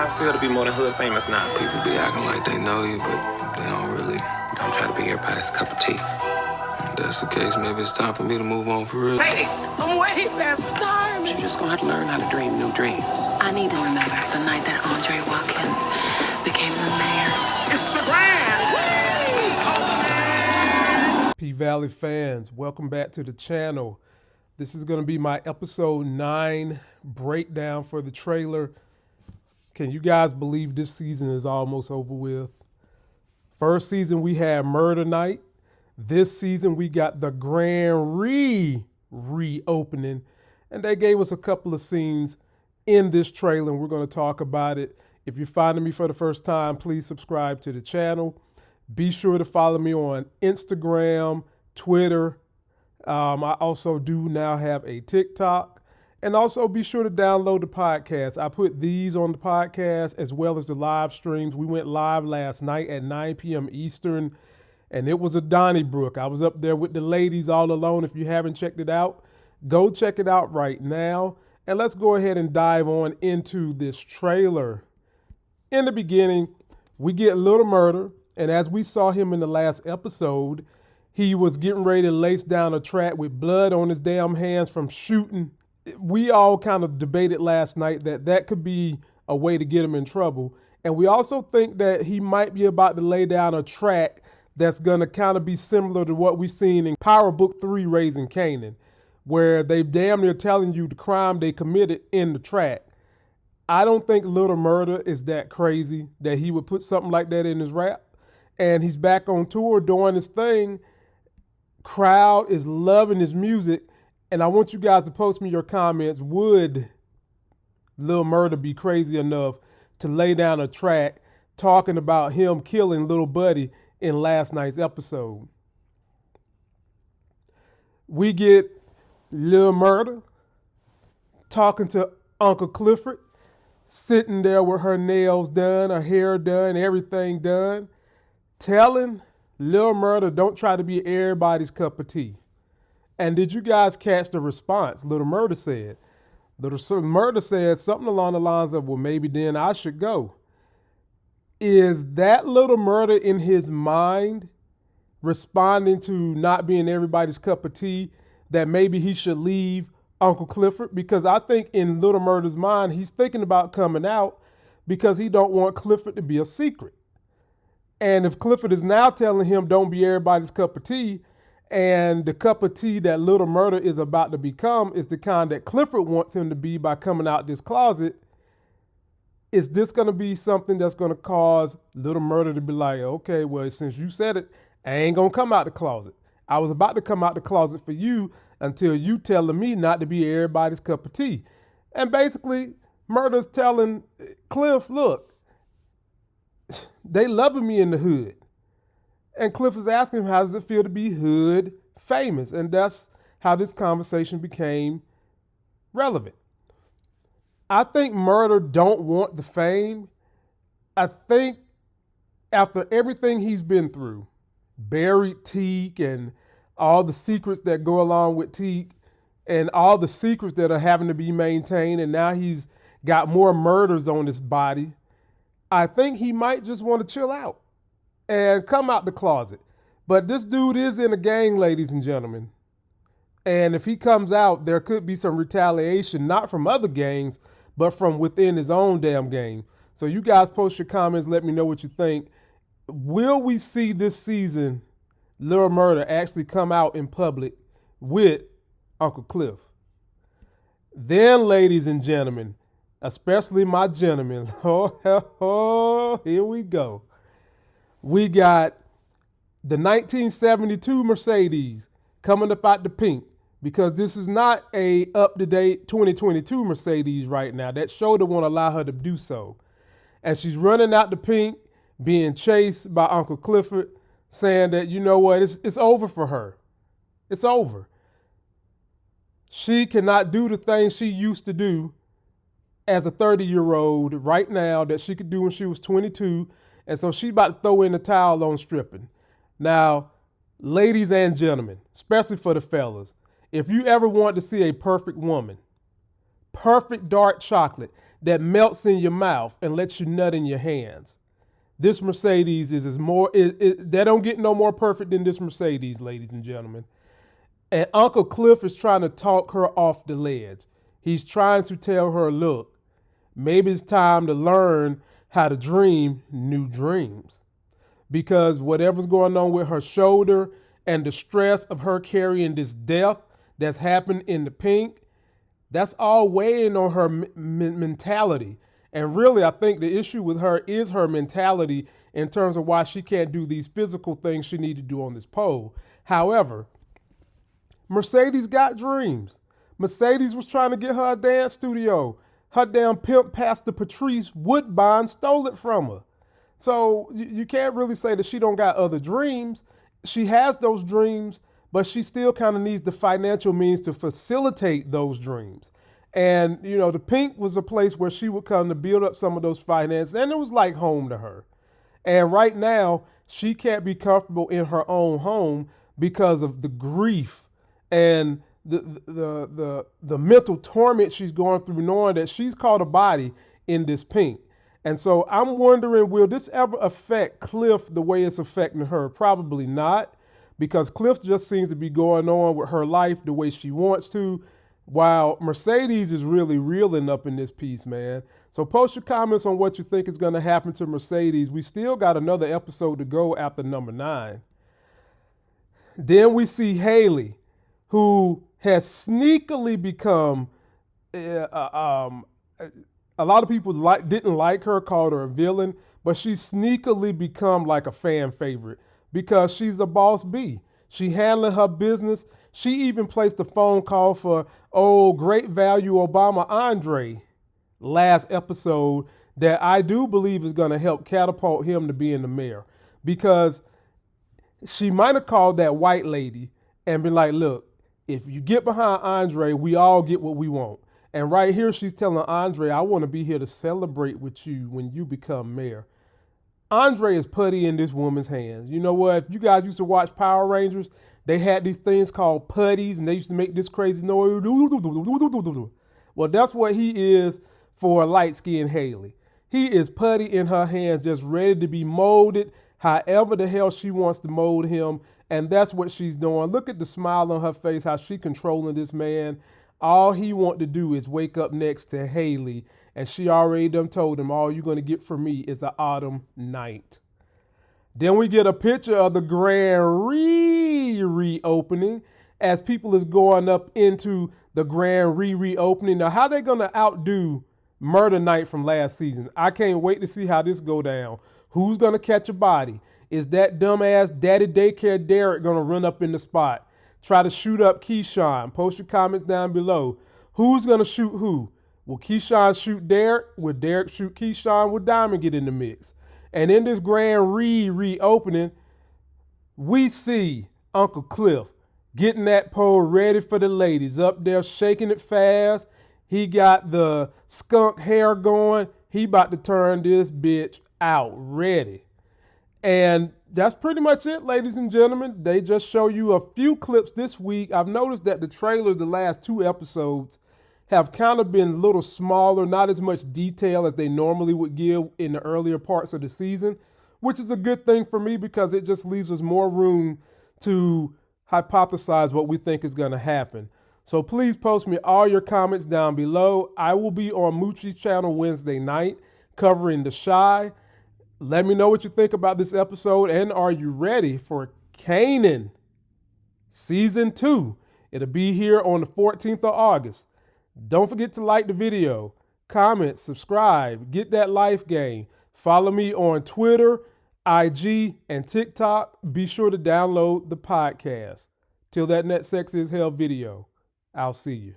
it feel to be more than hood famous now? People be acting like they know you, but they don't really. Don't try to be everybody's cup of tea. If that's the case, maybe it's time for me to move on for real. Hey, I'm way past retirement. You're just gonna have to learn how to dream new dreams. I need to remember the night that Andre Watkins became the mayor. It's the grand! P-Valley fans, welcome back to the channel. This is going to be my episode 9 breakdown for the trailer. Can you guys believe this season is almost over with? First season we had Murda Night. This season we got the grand Re-Reopening. And they gave us a couple of scenes in this trailer and we're going to talk about it. If you're finding me for the first time, please subscribe to the channel. Be sure to follow me on Instagram, Twitter. I also do now have a TikTok. And also be sure to download the podcast. I put these on the podcast as well as the live streams. We went live last night at 9 p.m. Eastern, and it was a Donnybrook. I was up there with the ladies all alone. If you haven't checked it out, go check it out right now. And let's go ahead and dive on into this trailer. In the beginning, we get Little Murda, and as we saw him in the last episode, he was getting ready to lace down a track with blood on his damn hands from shooting. We all kind of debated last night that that could be a way to get him in trouble. And we also think that he might be about to lay down a track that's going to kind of be similar to what we've seen in Power Book 3, Raising Kanan, where they damn near telling you the crime they committed in the track. I don't think Little Murda is that crazy that he would put something like that in his rap. And he's back on tour doing his thing. Crowd is loving his music. And I want you guys to post me your comments. Would Lil Murda be crazy enough to lay down a track talking about him killing little buddy in last night's episode? We get Lil Murda talking to Uncle Clifford, sitting there with her nails done, her hair done, everything done, telling Lil Murda don't try to be everybody's cup of tea. And did you guys catch the response Little Murda said? Little Murda said something along the lines of, well, maybe then I should go. Is that Little Murda in his mind responding to not being everybody's cup of tea, that maybe he should leave Uncle Clifford? Because I think in Little Murda's mind, he's thinking about coming out because he don't want Clifford to be a secret. And if Clifford is now telling him don't be everybody's cup of tea, and the cup of tea that Little Murda is about to become is the kind that Clifford wants him to be by coming out this closet, is this going to be something that's going to cause Little Murda to be like, okay, well, since you said it, I ain't going to come out the closet. I was about to come out the closet for you until you telling me not to be everybody's cup of tea. And basically, Murda's telling Cliff, look, they loving me in the hood. And Cliff is asking him, how does it feel to be hood famous? And that's how this conversation became relevant. I think Murda don't want the fame. I think after everything he's been through, buried Teak and all the secrets that go along with Teak and all the secrets that are having to be maintained, and now he's got more murders on his body, I think he might just want to chill out and come out the closet. But this dude is in a gang, ladies and gentlemen. And if he comes out, there could be some retaliation, not from other gangs, but from within his own damn gang. So you guys post your comments, let me know what you think. Will we see this season Lil Murda actually come out in public with Uncle Cliff? Then, ladies and gentlemen, especially my gentlemen, here we go. We got the 1972 Mercedes coming up out the pink, because this is not a up-to-date 2022 Mercedes right now. That shoulder won't allow her to do so. And she's running out the pink, being chased by Uncle Clifford, saying that, you know what, it's over for her. It's over. She cannot do the things she used to do as a 30-year-old right now that she could do when she was 22. And so she about to throw in the towel on stripping. Now, ladies and gentlemen, especially for the fellas, if you ever want to see a perfect woman, perfect dark chocolate, that melts in your mouth and lets you nut in your hands. This Mercedes is more, they don't get no more perfect than this Mercedes, ladies and gentlemen. And Uncle Cliff is trying to talk her off the ledge. He's trying to tell her, look, maybe it's time to learn how to dream new dreams. Because whatever's going on with her shoulder and the stress of her carrying this death that's happened in the pink, that's all weighing on her mentality. And really, I think the issue with her is her mentality in terms of why she can't do these physical things she needs to do on this pole. However, Mercedes got dreams. Mercedes was trying to get her a dance studio. Her damn pimp, Pastor Patrice Woodbine, stole it from her. So you can't really say that she don't got other dreams. She has those dreams, but she still kind of needs the financial means to facilitate those dreams. And, you know, the pink was a place where she would come to build up some of those finances, and it was like home to her. And right now, she can't be comfortable in her own home because of the grief and the mental torment she's going through, knowing that she's caught a body in this pink. And so I'm wondering, will this ever affect Cliff the way it's affecting her? Probably not, because Cliff just seems to be going on with her life the way she wants to, while Mercedes is really reeling up in this piece, man. So post your comments on what you think is going to happen to Mercedes. We still got another episode to go after number 9. Then we see Haley, who has sneakily become a lot of people didn't like her, called her a villain, but she's sneakily become like a fan favorite because she's the boss bee. She handling her business. She even placed a phone call for great value Obama Andre last episode that I do believe is going to help catapult him to being the mayor, because she might have called that white lady and been like, look, if you get behind Andre, we all get what we want. And right here, she's telling Andre, I want to be here to celebrate with you when you become mayor. Andre is putty in this woman's hands. You know what? If you guys used to watch Power Rangers, they had these things called putties, and they used to make this crazy noise. Well, that's what he is for light-skinned Haley. He is putty in her hands, just ready to be molded however the hell she wants to mold him. And that's what she's doing. Look at the smile on her face, how she controlling this man. All he want to do is wake up next to Haley, and she already done told him, all you're going to get from me is an autumn night. Then we get a picture of the grand Re-Reopening as people is going up into the grand Re-Reopening. Now, how they going to outdo Murda Night from last season? I can't wait to see how this go down. Who's going to catch a body? Is that dumbass Daddy Daycare Derek going to run up in the spot, try to shoot up Keyshawn? Post your comments down below. Who's going to shoot who? Will Keyshawn shoot Derek? Will Derek shoot Keyshawn? Will Diamond get in the mix? And in this grand Re-Reopening, we see Uncle Cliff getting that pole ready for the ladies, up there shaking it fast. He got the skunk hair going. He about to turn this bitch out ready. And that's pretty much it, ladies and gentlemen. They just show you a few clips this week. I've noticed that the trailers, the last 2 episodes, have kind of been a little smaller, not as much detail as they normally would give in the earlier parts of the season, which is a good thing for me because it just leaves us more room to hypothesize what we think is going to happen. So please post me all your comments down below. I will be on Moochie Channel Wednesday night covering The Chi. Let me know what you think about this episode, and are you ready for Kanan Season 2? It'll be here on the 14th of August. Don't forget to like the video, comment, subscribe, get that life game. Follow me on Twitter, IG, and TikTok. Be sure to download the podcast. Till that next Sex is Hell video, I'll see you.